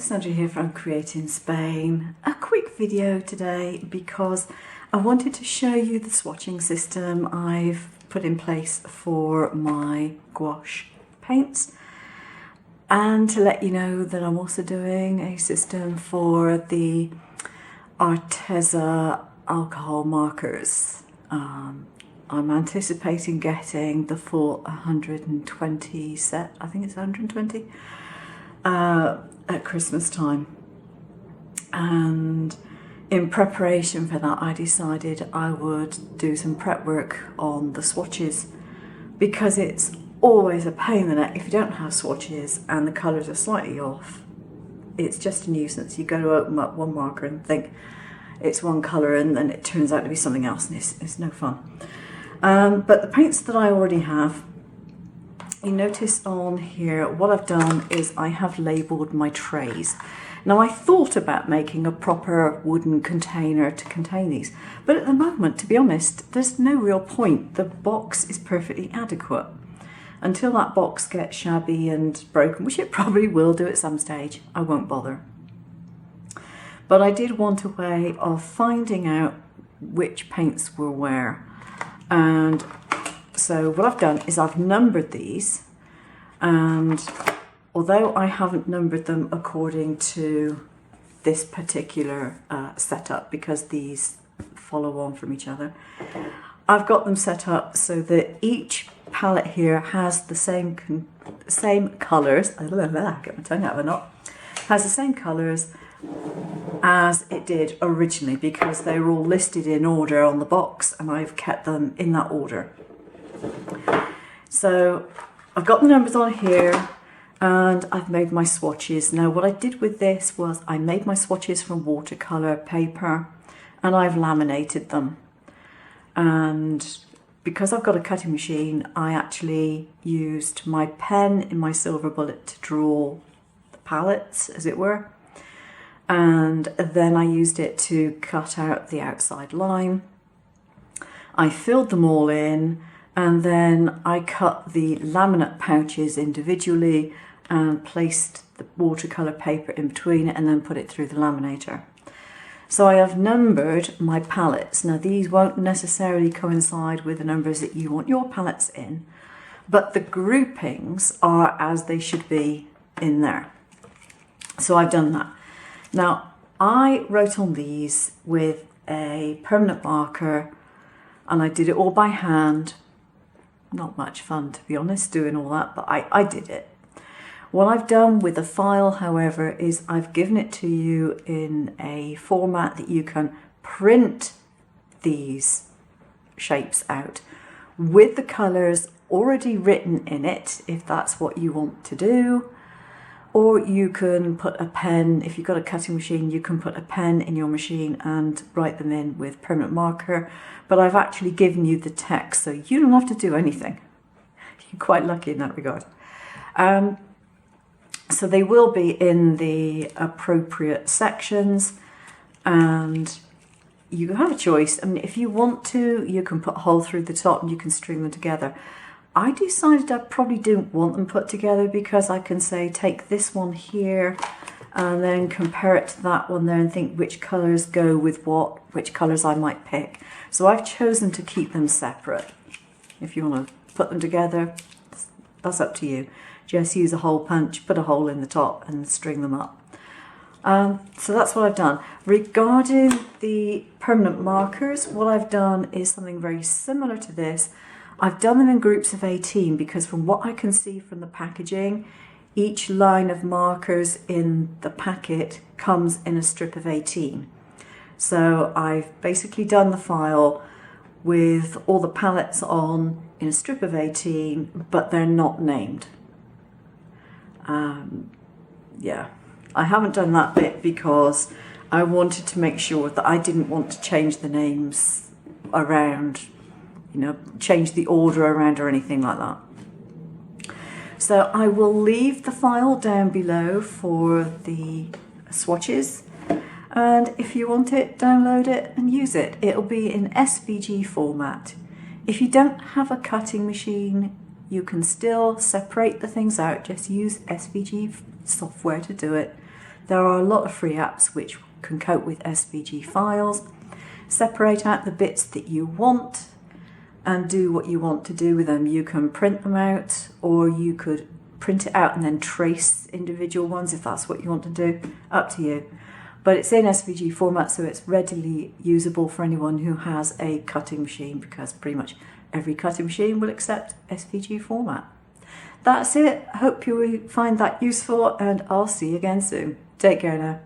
Sandra here from Create in Spain. A quick video today because I wanted to show you the swatching system I've put in place for my gouache paints, and to let you know that I'm also doing a system for the Arteza alcohol markers. I'm anticipating getting the full 120 set, I think it's 120, at Christmas time. And in preparation for that, I decided I would do some prep work on the swatches, because it's always a pain in the neck if you don't have swatches and the colours are slightly off. It's just a nuisance. You go to open up one marker and think it's one colour and then it turns out to be something else, and it's no fun. But the paints that I already have, you notice on here, what I've done is I have labelled my trays. Now, I thought about making a proper wooden container to contain these, but at the moment, to be honest, there's no real point. The box is perfectly adequate. Until that box gets shabby and broken, which it probably will do at some stage, I won't bother. But I did want a way of finding out which paints were where. And so what I've done is I've numbered these, and although I haven't numbered them according to this particular setup, because these follow on from each other, I've got them set up so that each palette here has the same colours. Get my tongue out of a knot. Has the same colours as it did originally, because they were all listed in order on the box, and I've kept them in that order. So I've got the numbers on here, and I've made my swatches. Now, what I did with this was I made my swatches from watercolour paper and I've laminated them. And because I've got a cutting machine, I actually used my pen in my silver bullet to draw the palettes, as it were. And then I used it to cut out the outside line. I filled them all in, and then I cut the laminate pouches individually and placed the watercolour paper in between it, and then put it through the laminator. So I have numbered my palettes. Now, these won't necessarily coincide with the numbers that you want your palettes in, but the groupings are as they should be in there. So I've done that. Now, I wrote on these with a permanent marker, and I did it all by hand. Not much fun, to be honest, doing all that, but I did it. What I've done with the file, however, is I've given it to you in a format that you can print these shapes out with the colours already written in it, if that's what you want to do. Or you can put a pen, if you've got a cutting machine, you can put a pen in your machine and write them in with permanent marker. But I've actually given you the text, so you don't have to do anything. You're quite lucky in that regard. So they will be in the appropriate sections, and you have a choice. I mean, if you want to, you can put a hole through the top and you can string them together. I decided I probably didn't want them put together, because I can say take this one here and then compare it to that one there and think which colours go with what, which colours I might pick. So I've chosen to keep them separate. If you want to put them together, that's up to you. Just use a hole punch, put a hole in the top and string them up. So that's what I've done. Regarding the permanent markers, what I've done is something very similar to this. I've done them in groups of 18, because from what I can see from the packaging, each line of markers in the packet comes in a strip of 18. So I've basically done the file with all the palettes on in a strip of 18, but they're not named. Yeah, I haven't done that bit because I wanted to make sure that I didn't want to change the names around, change the order around or anything like that. So I will leave the file down below for the swatches, and if you want it, download it and use it. It'll be in SVG format. If you don't have a cutting machine, you can still separate the things out. Just use SVG software to do it. there are a lot of free apps which can cope with SVG files. Separate out the bits that you want and do what you want to do with them. You can print them out, or you could print it out and then trace individual ones if that's what you want to do. Up to you. But it's in SVG format, so it's readily usable for anyone who has a cutting machine, because pretty much every cutting machine will accept SVG format. That's it. Hope you find that useful, and I'll see you again soon. Take care now.